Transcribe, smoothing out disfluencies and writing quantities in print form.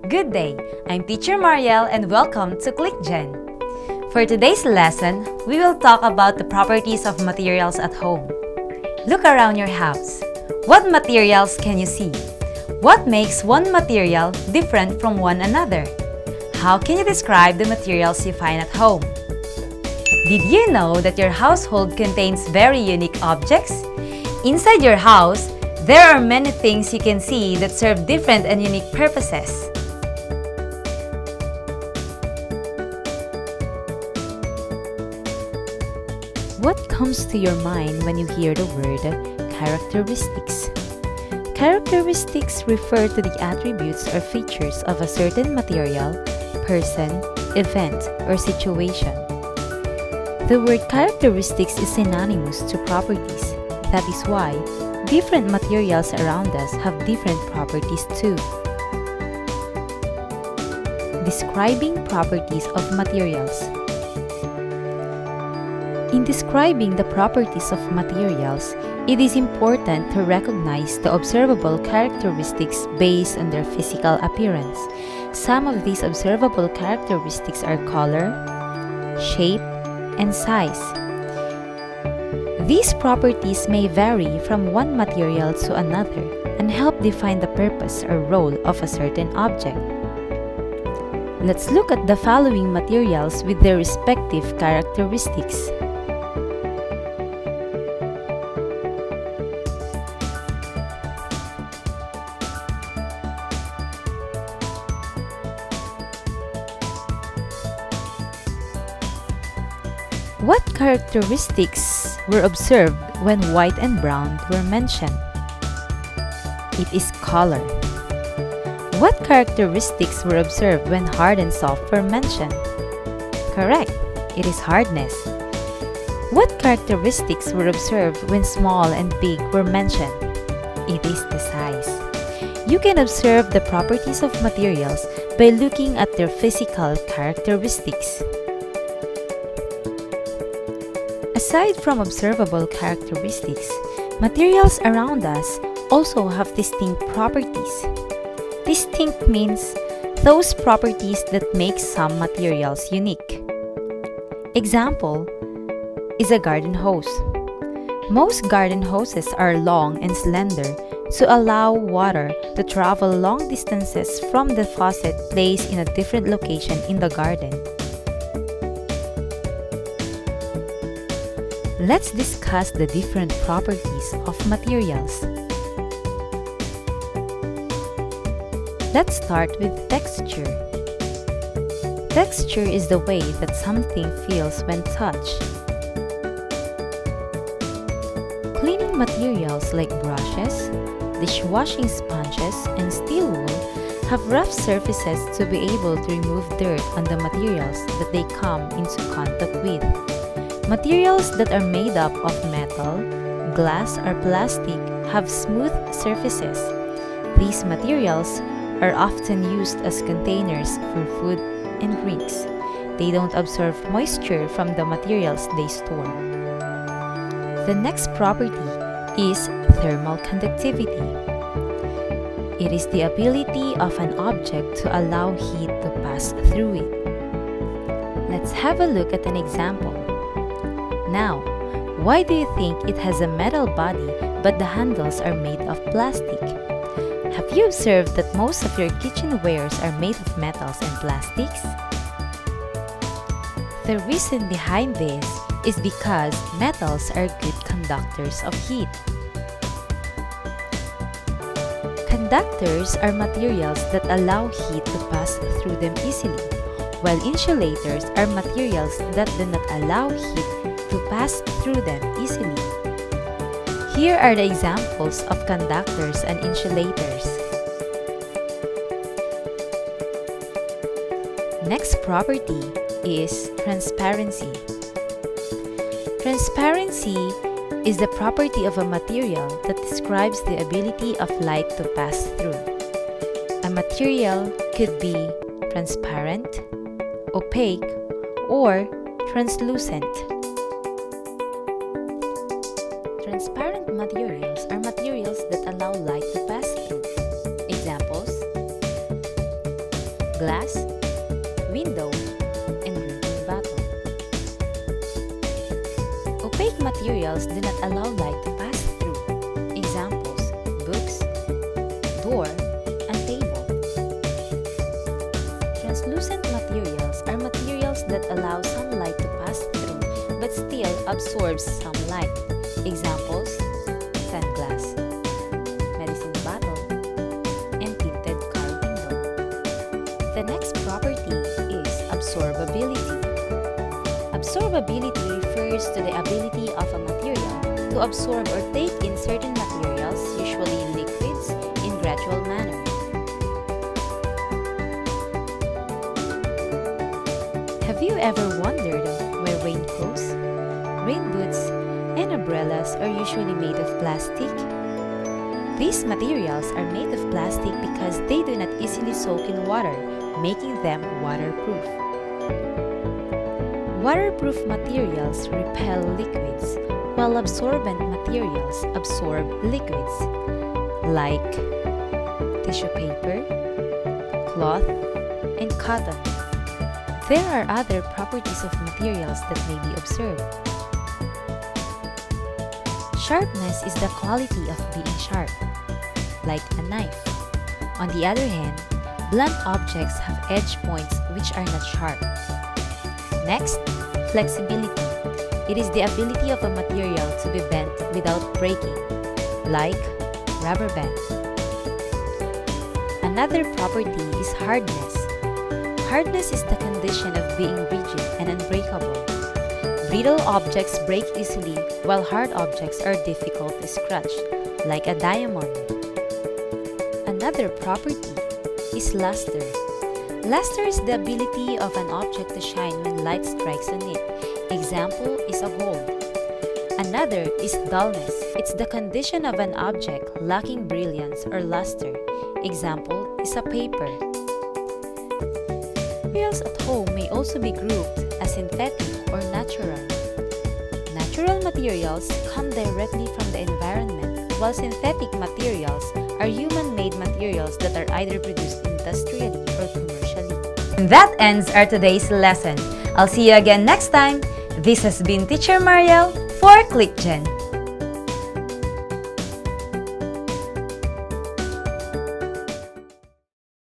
Good day, I'm Teacher Mariel and welcome to ClickGen. For today's lesson, we will talk about the properties of materials at home. Look around your house. What materials can you see? What makes one material different from one another? How can you describe the materials you find at home? Did you know that your household contains very unique objects? Inside your house, there are many things you can see that serve different and unique purposes. What comes to your mind when you hear the word characteristics? Characteristics refer to the attributes or features of a certain material, person, event, or situation. The word characteristics is synonymous to properties. That is why different materials around us have different properties too. Describing properties of materials. In describing the properties of materials, it is important to recognize the observable characteristics based on their physical appearance. Some of these observable characteristics are color, shape, and size. These properties may vary from one material to another and help define the purpose or role of a certain object. Let's look at the following materials with their respective characteristics. What characteristics were observed when white and brown were mentioned? It is color. What characteristics were observed when hard and soft were mentioned? Correct, it is hardness. What characteristics were observed when small and big were mentioned? It is the size. You can observe the properties of materials by looking at their physical characteristics. Aside from observable characteristics, materials around us also have distinct properties. Distinct means those properties that make some materials unique. Example is a garden hose. Most garden hoses are long and slender to allow water to travel long distances from the faucet placed in a different location in the garden. Let's discuss the different properties of materials. Let's start with texture. Texture is the way that something feels when touched. Cleaning materials like brushes, dishwashing sponges, and steel wool have rough surfaces to be able to remove dirt on the materials that they come into contact with. Materials that are made up of metal, glass, or plastic have smooth surfaces. These materials are often used as containers for food and drinks. They don't absorb moisture from the materials they store. The next property is thermal conductivity. It is the ability of an object to allow heat to pass through it. Let's have a look at an example. Now, why do you think it has a metal body but the handles are made of plastic? Have you observed that most of your kitchenwares are made of metals and plastics? The reason behind this is because metals are good conductors of heat. Conductors are materials that allow heat to pass through them easily, while insulators are materials that do not allow heat to pass through them easily. Here are the examples of conductors and insulators. Next property is transparency. Transparency is the property of a material that describes the ability of light to pass through. A material could be transparent, opaque, or translucent. Transparent Translucent materials are materials that allow light to pass through. Examples: glass, window, and drinking bottle. Opaque materials do not allow light to pass through. Examples: books, door, and table. Translucent materials are materials that allow some light to pass through but still absorbs some light. Examples: sunglass, medicine bottle, and tinted car window. The next property is absorbability. Absorbability refers to the ability of a material to absorb or take in certain materials, usually liquids, in gradual manner. Have you ever wondered why raincoats, rain boots, and umbrellas are usually made of plastic? These materials are made of plastic because they do not easily soak in water, making them waterproof. Waterproof materials repel liquids, while absorbent materials absorb liquids, like tissue paper, cloth, and cotton. There are other properties of materials that may be observed. Sharpness is the quality of being sharp, like a knife. On the other hand, blunt objects have edge points which are not sharp. Next, flexibility. It is the ability of a material to be bent without breaking, like rubber band. Another property is hardness. Hardness is the condition of being rigid and unbreakable. Brittle objects break easily, while hard objects are difficult to scratch, like a diamond. Another property is luster. Luster is the ability of an object to shine when light strikes on it. Example is a gold. Another is dullness. It's the condition of an object lacking brilliance or luster. Example is a paper. Materials at home may also be grouped as synthetic or natural. Natural materials come directly from the environment, while synthetic materials are human-made materials that are either produced industrially or commercially. And that ends our today's lesson. I'll see you again next time. This has been Teacher Mariel for ClickGen.